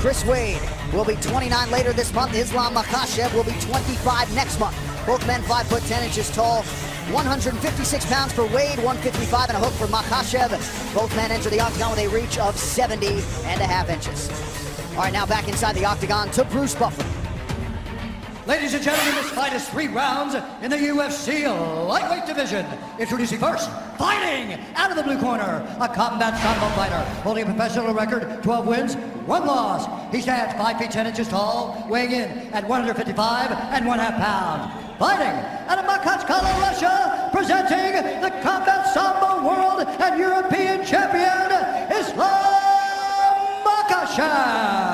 Chris Wade will be 29 later this month. Islam Makhachev will be 25 next month. Both men 5'10" tall. 156 pounds for Wade, 155 and a hook for Makhachev. Both men enter the octagon with a reach of 70.5 inches. All right, now back inside the octagon to Bruce Buffer. Ladies and gentlemen, this fight is 3 rounds in the UFC lightweight division. Introducing first, fighting out of the blue corner, a combat sambo fighter, holding a professional record, 12 wins, 1 loss. He stands 5 feet 10 inches tall, weighing in at 155 1/2 pounds. Fighting out of Makhachev, Russia, presenting the combat sambo world and European champion, Islam Makhachev.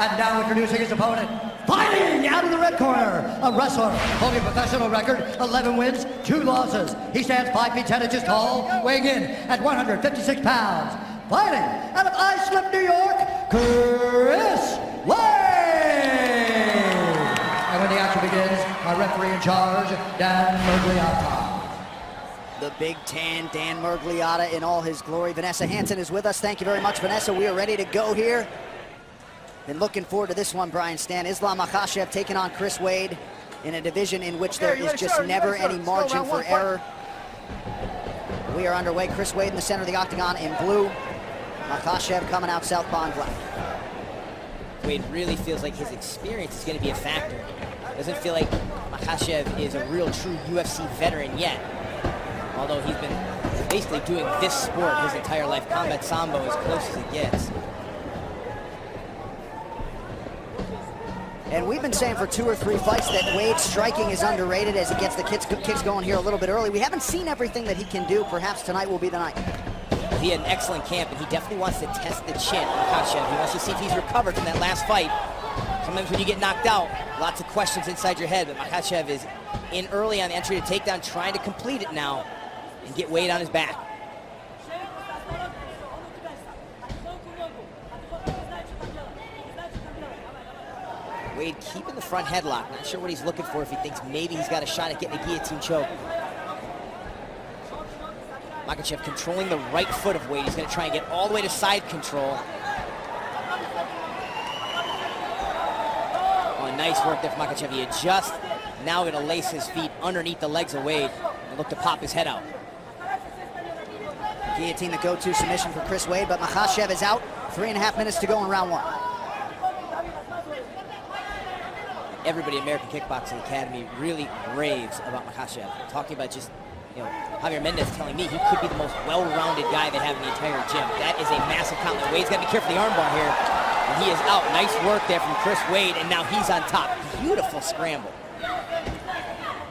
And now introducing his opponent, fighting out of the red corner, a wrestler holding a professional record, 11 wins, 2 losses. He stands 5 feet 10 inches tall, weighing in at 156 pounds. Fighting out of Islip, New York, Chris Wade. And when the action begins, our referee in charge, Dan Mergliotta. The Big Tan, Dan Mergliotta in all his glory. Vanessa Hansen is with us. Thank you very much, Vanessa. We are ready to go here. Been looking forward to this one, Brian Stan. Islam Makhachev taking on Chris Wade in a division in which there is just never any margin for error. We are underway. Chris Wade in the center of the octagon in blue. Makhachev coming out southpaw in black. Wade really feels like his experience is going to be a factor. Doesn't feel like Makhachev is a real true UFC veteran yet. Although he's been basically doing this sport his entire life. Combat Sambo as close as it gets. And we've been saying for 2 or 3 fights that Wade's striking is underrated as he gets the kicks going here a little bit early. We haven't seen everything that he can do. Perhaps tonight will be the night. He had an excellent camp, and he definitely wants to test the chin of Makhachev. He wants to see if he's recovered from that last fight. Sometimes when you get knocked out, lots of questions inside your head, but Makhachev is in early on the entry to takedown, trying to complete it now and get Wade on his back. Wade keeping the front headlock. Not sure what he's looking for, if he thinks maybe he's got a shot at getting a guillotine choke. Makhachev controlling the right foot of Wade. He's going to try and get all the way to side control. Oh, nice work there from Makhachev. He adjusts. Now going to lace his feet underneath the legs of Wade and look to pop his head out. Guillotine, the go-to submission for Chris Wade, but Makhachev is out. 3.5 minutes to go in round 1. Everybody at American Kickboxing Academy really raves about Makhachev. Talking about just, you know, Javier Mendez telling me he could be the most well-rounded guy they have in the entire gym. That is a massive compliment. Wade's got to be careful of the armbar here. And he is out. Nice work there from Chris Wade, and now he's on top. Beautiful scramble.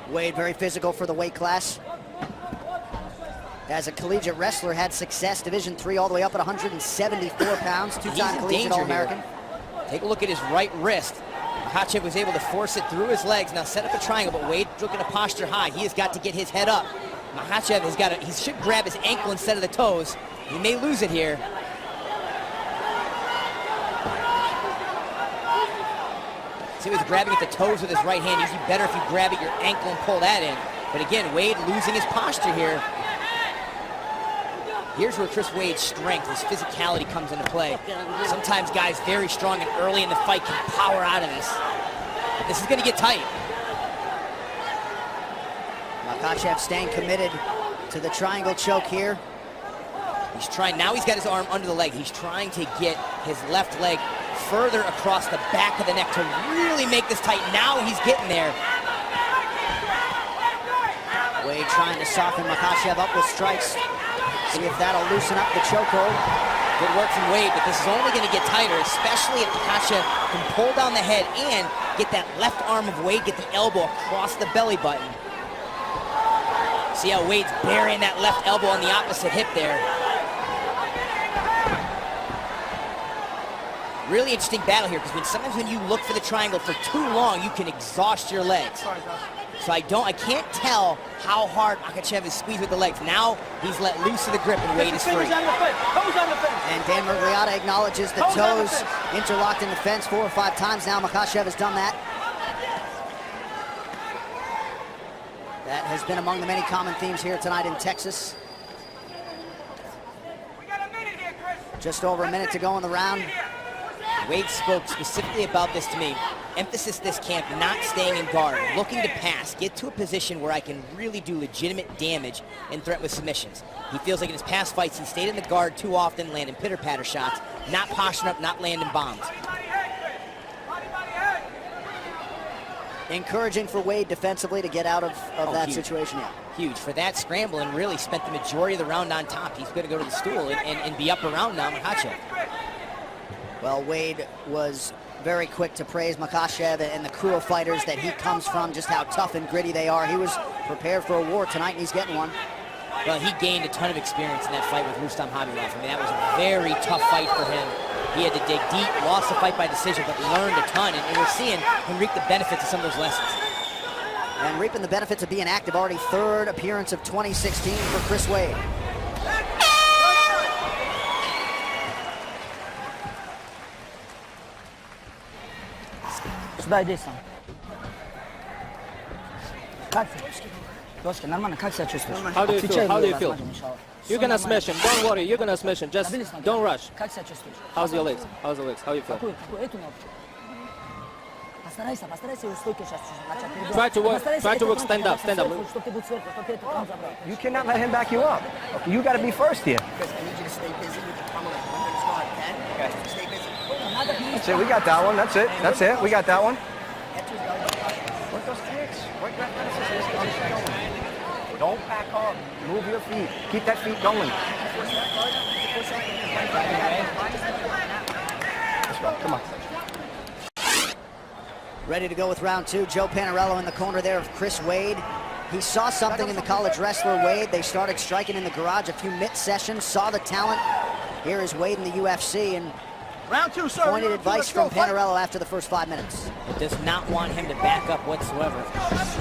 Wade very physical for the weight class. As a collegiate wrestler, had success, Division III all the way up at 174 pounds, 2-time collegiate All-American. Take a look at his right wrist. Makhachev was able to force it through his legs. Now set up a triangle, but Wade looking to posture high. He has got to get his head up. Makhachev has got to, he should grab his ankle instead of the toes. He may lose it here. See, he was grabbing at the toes with his right hand. Usually better if you grab at your ankle and pull that in. But again, Wade losing his posture here. Here's where Chris Wade's strength, his physicality comes into play. Sometimes guys very strong and early in the fight can power out of this. This is going to get tight. Makhachev staying committed to the triangle choke here. He's trying, now he's got his arm under the leg. He's trying to get his left leg further across the back of the neck to really make this tight. Now he's getting there. Wade trying to soften Makhachev up with strikes. See if that'll loosen up the chokehold. Good work from Wade, but this is only going to get tighter, especially if Makhachev can pull down the head and get that left arm of Wade, get the elbow across the belly button. See how Wade's burying that left elbow on the opposite hip there. Really interesting battle here, because sometimes when you look for the triangle for too long, you can exhaust your legs. So I can't tell how hard Makhachev is squeezed with the legs. Now he's let loose of the grip and Wade is free. And Dan Mergliotta acknowledges the toes interlocked in the fence 4 or 5 times now. Makhachev has done that. That has been among the many common themes here tonight in Texas. Just over a minute to go in the round. Wade spoke specifically about this to me. Emphasis this camp, not staying in guard, looking to pass, get to a position where I can really do legitimate damage and threat with submissions. He feels like in his past fights, he stayed in the guard too often, landing pitter-patter shots, not posturing up, not landing bombs. Encouraging for Wade defensively to get out of that situation. Yeah. Huge. For that scramble, and really spent the majority of the round on top. He's going to go to the stool and be up around now Makhachev. Well, Wade was very quick to praise Makhachev and the crew of fighters that he comes from, just how tough and gritty they are. He was prepared for a war tonight, and he's getting one. Well, he gained a ton of experience in that fight with Rustam Khabilov. I mean, that was a very tough fight for him. He had to dig deep, lost the fight by decision, but learned a ton, and we're seeing him reap the benefits of some of those lessons. And reaping the benefits of being active, already third appearance of 2016 for Chris Wade. Сюда иди сам. Как ты? Дочка, нормально, как себя чувствуешь? How do you feel? How do you feel? You're gonna нормально. smash him. Don't worry. You're gonna smash him. Just Стабильность ноги. don't rush. Как себя чувствуешь? How's your legs? How's your legs? How you feel? Какую? Эту ногу. Постарайся стойку сейчас начать перебивать. Try to work. Постарайся Try to эту work. тронь Stand up. Stand up. сверху, чтобы ты был сверху, чтобы ты эту тронь забрал. You cannot let him back you up. Okay, you got to be first here. That's it. We got that one. That's it. That's it. We got that one. Work those kicks. Work that position. Don't back up. Move your feet. Keep that feet going. Let's go. Come on. Ready to go with round two. Joe Panarello in the corner there of Chris Wade. He saw something in the college wrestler Wade. They started striking in the garage, a few mid-sessions, saw the talent. Here is Wade in the UFC, and Round two, sir. pointed advice from Panarello after the first 5 minutes. Does not want him to back up whatsoever.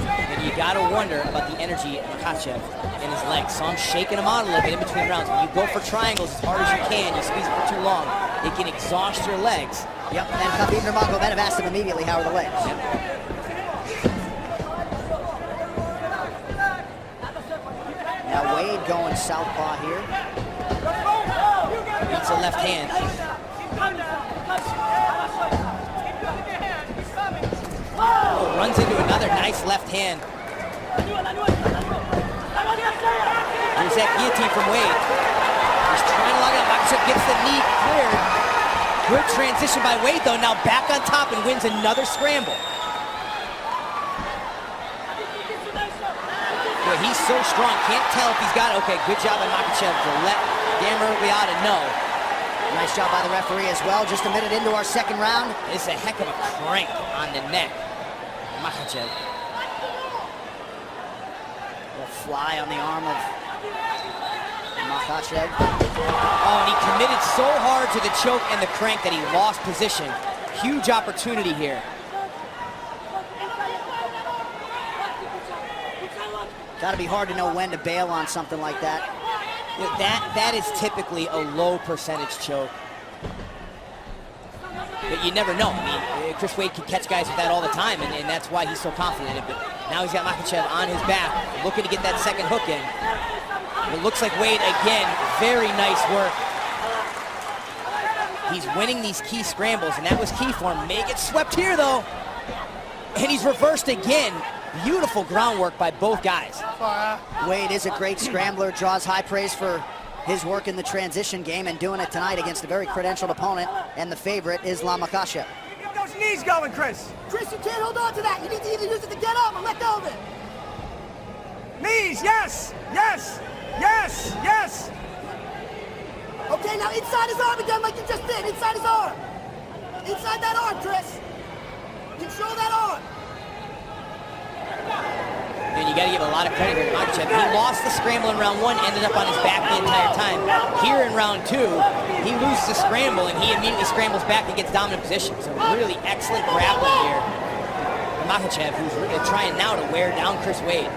And you got to wonder about the energy of Makhachev in his legs. So I'm shaking him out a little bit in between rounds. When you go for triangles as hard as you can, you squeeze it for too long, it can exhaust your legs. Yep, and Khabib Nurmagomedov asked him immediately, how are the legs? Now Wade going southpaw here. Beats a left hand. Oh, runs into another nice left hand. Here's that guillotine from Wade. He's trying to lock it up. Makhachev gets the knee cleared. Good transition by Wade, though. Now back on top and wins another scramble. Boy, he's so strong. Can't tell if he's got it. Okay, good job by Makhachev to let Dan Murgliata know. Nice job by the referee as well. Just a minute into our second round. This is a heck of a crank on the neck. Makhachev. A fly on the arm of Makhachev. Oh, and he committed so hard to the choke and the crank that he lost position. Huge opportunity here. Got to be hard to know when to bail on something like that. That is typically a low percentage choke. But you never know. I mean, Chris Wade can catch guys with that all the time, and that's why he's so confident in it. But now he's got Makhachev on his back, looking to get that second hook in. It looks like Wade, again, very nice work. He's winning these key scrambles, and that was key for him. May get swept here, though. And he's reversed again. Beautiful groundwork by both guys. Wade is a great scrambler, draws high praise for his work in the transition game, and doing it tonight against a very credentialed opponent and the favorite, Islam Makhachev. Get those knees going, Chris. Chris, you can't hold on to that. You need to either use it to get up or let go of it. Knees, yes, yes, yes, yes. Okay, now inside his arm again like you just did. Inside his arm. Inside that arm, Chris. Control that arm. And you got to give a lot of credit here to Makhachev. He lost the scramble in round one, ended up on his back the entire time. Here in round two, he loses the scramble, and he immediately scrambles back and gets dominant position. So really excellent grappling here from Makhachev, who's really trying now to wear down Chris Wade.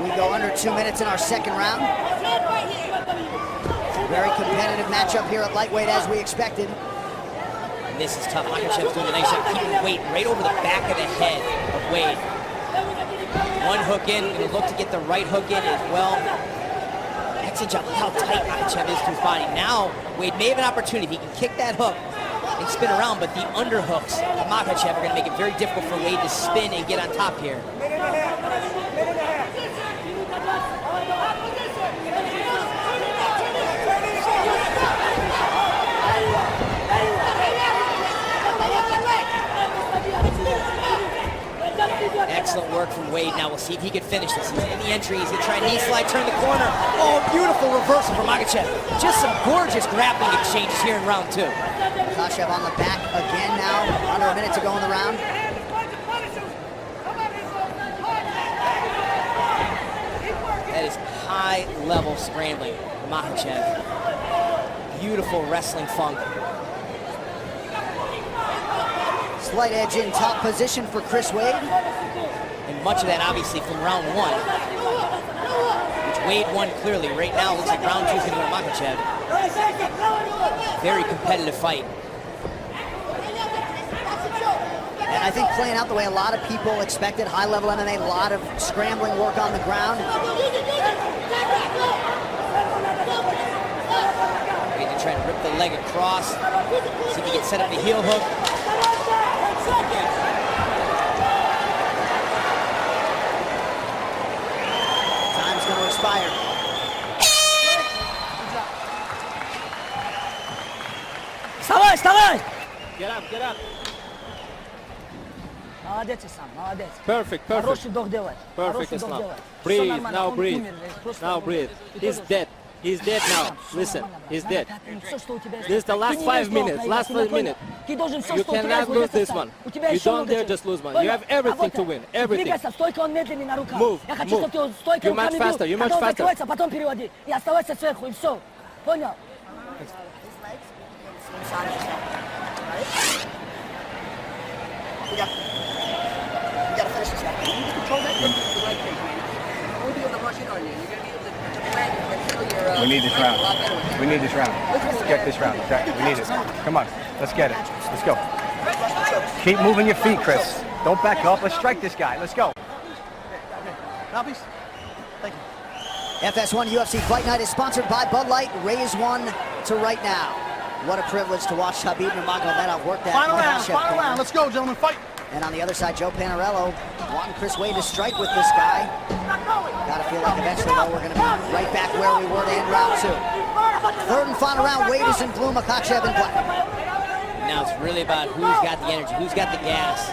We go under 2 minutes in our second round. Very competitive matchup here at lightweight, as we expected. And this is tough. Makhachev's doing a nice job keeping weight right over the back of the head of Wade. One hook in, going to look to get the right hook in as well. Excellent job. Look how tight Makhachev is to his body. Now, Wade may have an opportunity. If he can kick that hook and spin around, but the underhooks of Makhachev are going to make it very difficult for Wade to spin and get on top here. Excellent work from Wade. Now we'll see if he can finish this. He's in the entry. He's going to try a knee slide, turn the corner. Oh, beautiful reversal from Makhachev. Just some gorgeous grappling exchanges here in round 2. Makhachev on the back again now. Under a minute to go in the round. That is high-level scrambling from Makhachev. Beautiful wrestling funk. Slight edge in top position for Chris Wade. And much of that obviously from round 1, which Wade won clearly. Right now, looks like round 2 is going to go to Makhachev. Very competitive fight. And I think playing out the way a lot of people expected, high-level MMA, a lot of scrambling work on the ground. Wade to try to rip the leg across. See if he gets set up a heel hook. Time's going to expire. Вставай, вставай! Get up, get up. Молодец, Ислам, молодец. Perfect, Хороший perfect. вдох делай. Perfect, Хороший вдох Islam. делай. Всё Breathe, нормально, now он breathe. умер, просто Now он breathe. умер. He's dead. He's dead now. Listen, he's dead. Всё, что у тебя есть. This is the last Ты не 5 имеешь minutes, права last проиграть, 5 minutes. Ты должен всё, You что у тебя cannot есть, lose двигаться this сам. one. У тебя You еще don't много dare чего. just lose one. Понял? You have everything to win, everything. Двигайся, стойка, он медленный на руках. Move, Я хочу, move. чтобы ты его стойкой You much руками бил, faster, you когда much он faster. закрывается, потом переводи. И оставайся сверху, и все. Понял? We gotta finish this guy. You need to control that leg kick, man. I won't be able to rush in on you. You're gonna be able to land and feel your We need this round. a lot better with it. We need this round. Let's get this round, okay? We need it. Come on, let's get it. Let's go. Keep moving your feet, Chris. Don't back up. Let's strike this guy. Let's go. Now, please. Thank you. FS1 UFC Fight Night is sponsored by Bud Light. Raise one to right now. What a privilege to watch Khabib Nurmagomedov work that Final round, Makhachev final corner. round. Let's go, gentlemen. Fight. And on the other side, Joe Panarello wanting Chris Wade to strike with this guy. Gotta feel like eventually, though, we're gonna be right back where we were to end round 2. Third and final round, Wade is in blue, Makhachev in black. Now it's really about who's got the energy, who's got the gas.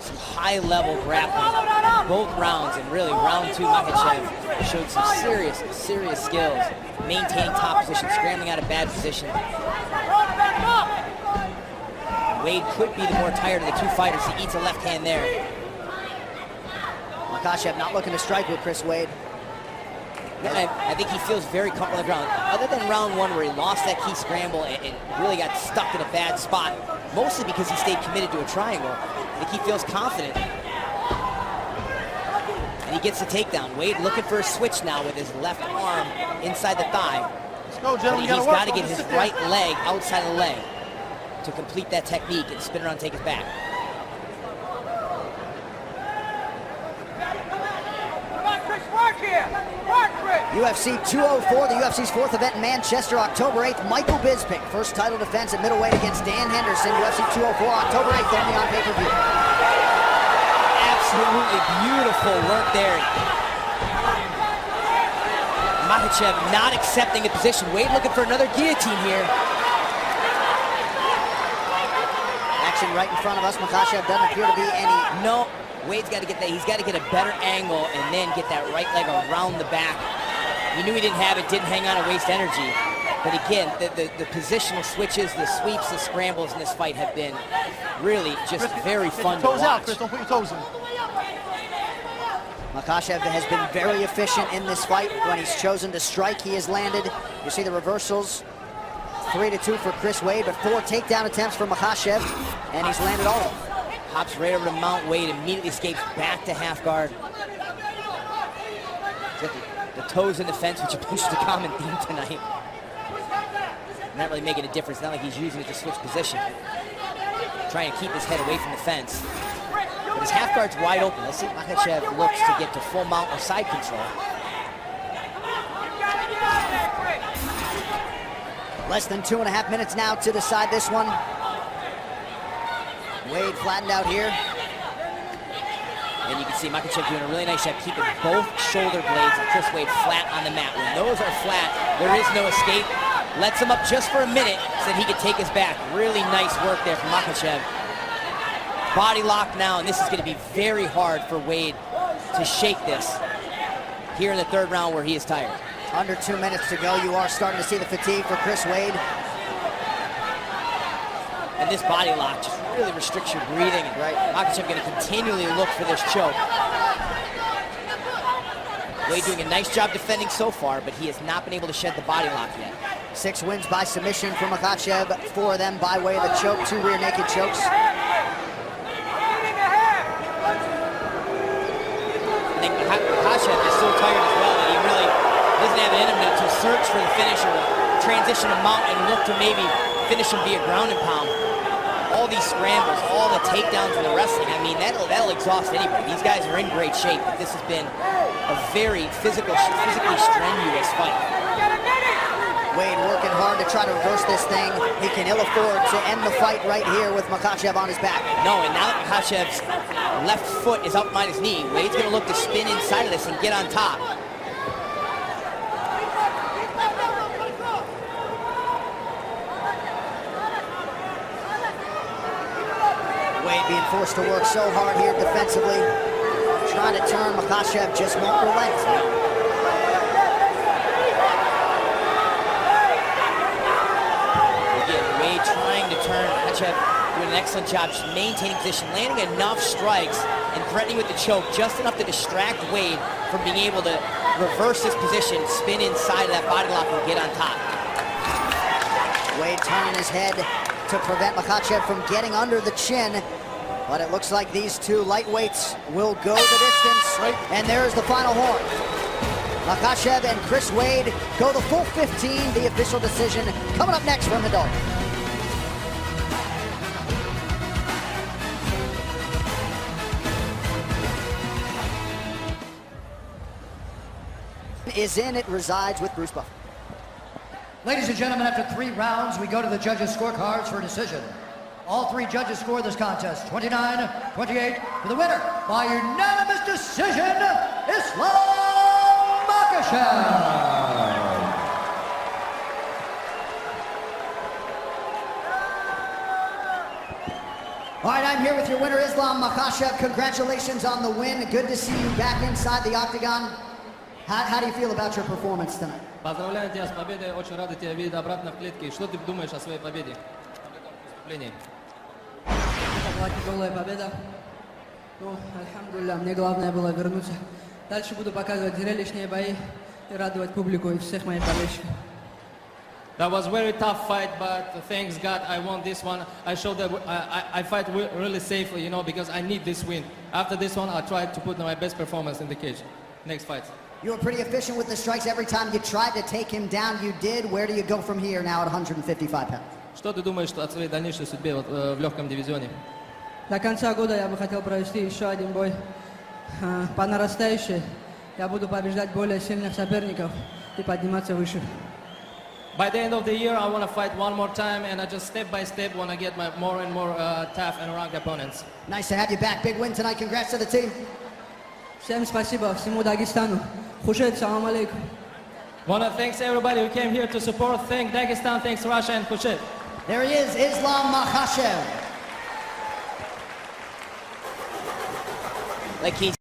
Some high-level grappling, both rounds, and really round 2, Makhachev showed some serious skills, maintaining top position, scrambling out of bad position. Wade could be the more tired of the 2 fighters. He eats a left hand there. Makhachev not looking to strike with Chris Wade. I think he feels very comfortable on the ground. Other than round 1 where he lost that key scramble and really got stuck in a bad spot, mostly because he stayed committed to a triangle, I think he feels confident. And he gets the takedown. Wade looking for a switch now with his left arm inside the thigh. Let's go, But gentlemen. he's got to get his right leg outside of the leg to complete that technique and spin around and take it back. UFC 204, the UFC's 4th event in Manchester, October 8th. Michael Bisping, first title defense at middleweight against Dan Henderson. UFC 204, October 8th, only on pay-per-view. Absolutely beautiful work there. Makhachev not accepting a position. Wade looking for another guillotine here. Action right in front of us. Makhachev doesn't appear to be any. No, Wade's got to get that. He's got to get a better angle and then get that right leg around the back. He knew he didn't have it, didn't hang on and waste energy. But again, the positional switches, the sweeps, the scrambles in this fight have been really just very fun to Toes out, watch. Chris. Don't put your toes in. Makhachev has been very efficient in this fight. When he's chosen to strike, he has landed. You see the reversals. 3-2 for Chris Wade, but 4 takedown attempts for Makhachev, and he's landed all of them. Hops right over to mount Wade, immediately escapes back to half guard. The toes in the fence, which is a common theme tonight. Not really making a difference. Not like he's using it to switch position. trying to keep his head away from the fence. But his half guard's wide open. Let's see if Makhachev looks to get to full mount or side control. Less than 2.5 minutes now to decide this one. Wade flattened out here. And you can see Makhachev doing a really nice job keeping both shoulder blades of Chris Wade flat on the mat. When those are flat, there is no escape. Lets him up just for a minute so that he could take his back. Really nice work there from Makhachev. Body lock now, and this is going to be very hard for Wade to shake this here in the third round where he is tired. Under 2 minutes to go. You are starting to see the fatigue for Chris Wade. And this body lock just really restricts your breathing. Right. Makhachev going to continually look for this choke. Wade doing a nice job defending so far, but he has not been able to shed the body lock yet. 6 wins by submission for Makhachev, 4 of them by way of the choke, 2 rear naked chokes. I think Makhachev is so tired as well that he really doesn't have it in him to search for the finish or transition to mount and look to maybe finish him via ground and pound. All these scrambles, all the takedowns in the wrestling, I mean, that'll exhaust anybody. These guys are in great shape, but this has been a very physically strenuous fight. Wade working hard to try to reverse this thing. He can ill afford to end the fight right here with Makhachev on his back. No, and now that Makhachev's left foot is up behind his knee, Wade's going to look to spin inside of this and get on top. Wade being forced to work so hard here defensively. Trying to turn, Makhachev just won't relent. Trying to turn. Makhachev doing an excellent job just maintaining position, landing enough strikes and threatening with the choke, just enough to distract Wade from being able to reverse his position, spin inside of that body lock and get on top. Wade turning his head to prevent Makhachev from getting under the chin, but it looks like these two lightweights will go the distance, and there's the final horn. Makhachev and Chris Wade go the full 15, the official decision coming up next from the Dome. Is in, it resides with Bruce Buffer. Ladies and gentlemen, after 3 rounds, we go to the judges' scorecards for a decision. All 3 judges score this contest 29-28 for the winner by unanimous decision, Islam Makhachev. All right, I'm here with your winner, Islam Makhachev. Congratulations on the win. Good to see you back inside the octagon. How do you feel about your performance tonight? Поздравляю тебя с победой, очень рада тебя видеть обратно в клетке. Что ты думаешь о своей победе? Это была тяжелая победа. Ну, альхамдулилля, мне главное было вернуться. Дальше буду показывать зрелищные бои и радовать публику и всех моих болельщиков. That was a very tough fight, but thanks God I won this one. I showed that I fight really safely, you know, because I need this win. After this one, I'll try to put my best performance in the cage. Next fight. You were pretty efficient with the strikes every time you tried to take him down. You did. Where do you go from here now at 155 pounds? Что ты думаешь о своей дальнейшей судьбе в легком дивизионе? До конца года я бы хотел провести еще один бой по нарастающей. Я буду побеждать более сильных соперников и подниматься выше. By the end of the year, I want to fight one more time, and I just step by step want to get my more and more tough and ranked opponents. Nice to have you back. Big win tonight. Congrats to the team. Всем спасибо, всему Дагестану. Хушет, салам алейкум. Want to thanks everybody who came here to support. Thank Dagestan, thanks Russia and Khurshid. There he is, Islam Makhachev. Like he